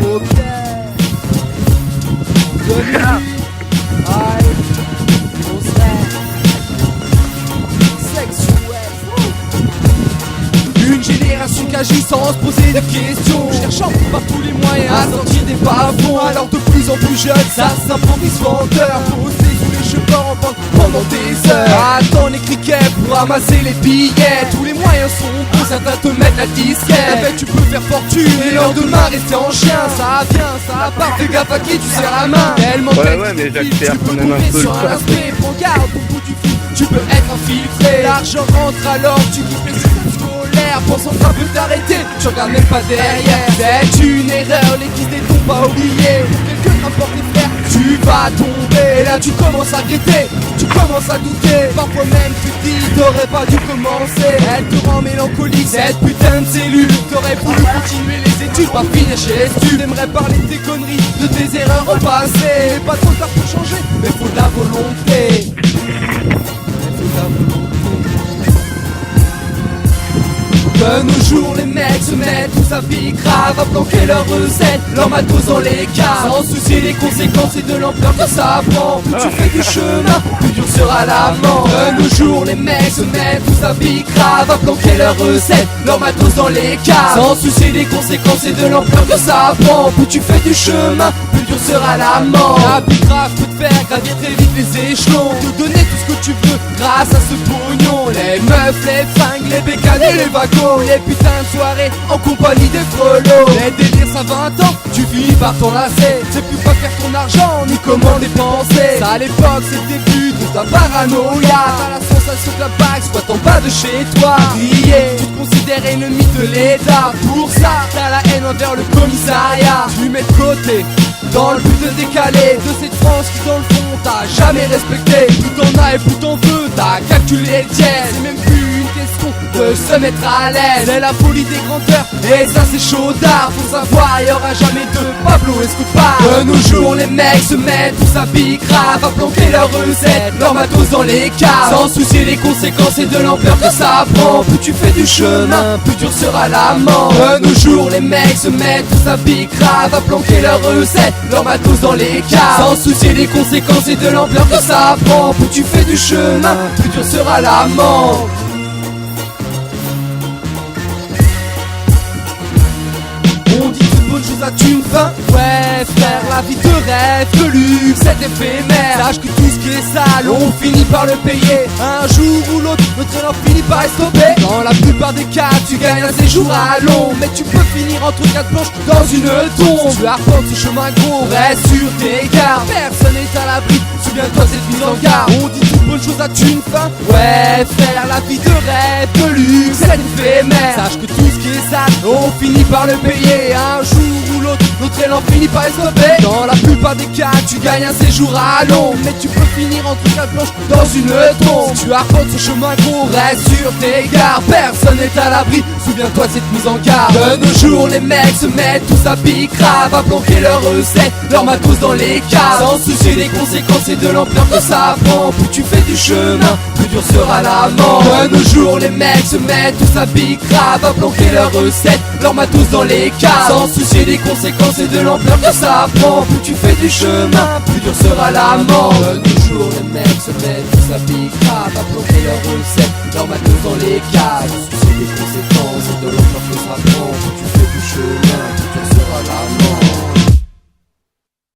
Ok. Aïe, on serait sexuel. Une génération qui agit sans se poser de questions, cherchant par tous les moyens à sortir des bas-fonds. Alors de plus en plus jeunes, ça s'improvise vendeur, posé sous les cheveux en banque pendant des heures. Attends les criquets pour ramasser les billets. Tous les moyens sont bons, certains te mettent la disquette. Avec tu peux faire fortune et le lendemain rester en chien. Ça vient, ça part, fais gaffe à qui tu serres la main. Tellement Ouais, mais j'accélère tu quand peux même un tomber peu sur le un passe. aspect. Prends garde au bout du fil, tu peux être infiltré. L'argent rentre alors tu kiffes les systèmes scolaires. Pensant que ça peut t'arrêter, tu regardes même pas derrière. C'est une erreur, les guides t'ont pas oublié. Quelques rapports les frères, tu vas tomber. Là tu commences à guetter, tu commences à douter. Parfois même tu te dis, t'aurais pas dû commencer. Elle te rend mélancolique, cette putain de cellule. T'aurais voulu continuer les études, pas finir chez tu. T'aimerais parler de tes conneries, de tes erreurs au passé. Pas trop tard pour changer, mais faut de la volonté. De nos jours les mecs se mettent tous à vie grave à planquer leurs recettes, leurs matos dans les caves, sans soucier des conséquences et de l'ampleur que ça prend. Plus tu fais du chemin, plus dur sera l'amant. De nos jours les mecs se mettent tous à vie grave à planquer leurs recettes, leurs matos dans les caves, sans soucier des conséquences et de l'ampleur que ça prend. Plus tu fais du chemin, plus dur sera l'amant. La vie grave peut te faire gravir très vite les échelons, te donner tout ce que tu veux grâce à ce pognon. Les meufs, les fringues, les bécanes et les wagons, les putains de soirées en compagnie des frelots. Les délires à 20 ans, tu finis par t'enlacer. Tu sais plus quoi faire ton argent, ni comment dépenser. Ça à l'époque c'est le début de ta paranoïa. T'as la sensation que la bague soit en bas de chez toi. Crier, tu te considères ennemi de l'État. Pour ça, t'as la haine envers le commissariat. Tu mets de côté, dans le but de décaler de cette France qui dans le fond t'as jamais respecté. Plus t'en as et plus t'en veux, t'as calculé le tiers. C'est même plus une question de se mettre à l'aise. C'est la folie des grandeurs et ça c'est chaud d'art. Faut savoir, y'aura jamais de Pablo Escobar. De nos jours les mecs se mettent tous à vie grave à planquer leurs recettes, leurs matos dans les caves, sans soucier des conséquences et de l'ampleur que ça prend. Plus tu fais du chemin, plus dur sera l'amant. De nos jours les mecs se mettent tous à vie grave à planquer leurs recettes, leurs matos dans les caves, sans soucier des conséquences et de l'ampleur que ça prend. Plus tu fais du chemin, plus dur sera l'amant. On dit toute bonne chose a une fin. Ouais frère, la vie de rêve, de luxe, c'est éphémère. Sache que tout ce qui est sale, on finit par le payer. Un jour ou l'autre, notre élan finit par stopper. Dans la plupart des cas, tu gagnes un séjour à long, mais tu peux finir entre quatre planches dans une tombe. Tu arpentes ce chemin gros, reste sur tes gardes. Personne n'est à l'abri, souviens-toi cette mise en garde. On dit toute bonne chose a une fin. Ouais frère, la vie de rêve, de luxe, c'est éphémère. Sache que tout ce qui est sale, on finit par le payer. Un jour ou l'autre, notre élan finit par stopper. Dans la plupart des cas, tu gagnes un séjour à long, mais tu peux finir entre quatre planches dans une tombe. Si tu arpentes ce chemin gros, reste sur tes gardes. Personne n'est à l'abri, souviens-toi de cette mise en garde. De nos jours, les mecs se mettent tous à pique grave à planquer leurs recettes, leurs matos dans les caves, sans soucier des conséquences et de l'ampleur que ça prend. Plus tu fais du chemin, plus dur sera l'amant. De nos jours, les mecs se mettent tous à pique grave à planquer leurs recettes, leurs matos dans les caves, sans soucier des conséquences et de l'ampleur que ça prend. Plus tu fais du chemin, plus dur sera l'amant. De nos jours, les mecs se mettent tous à pique grave à planquer leurs recettes, leurs matos dans les caves,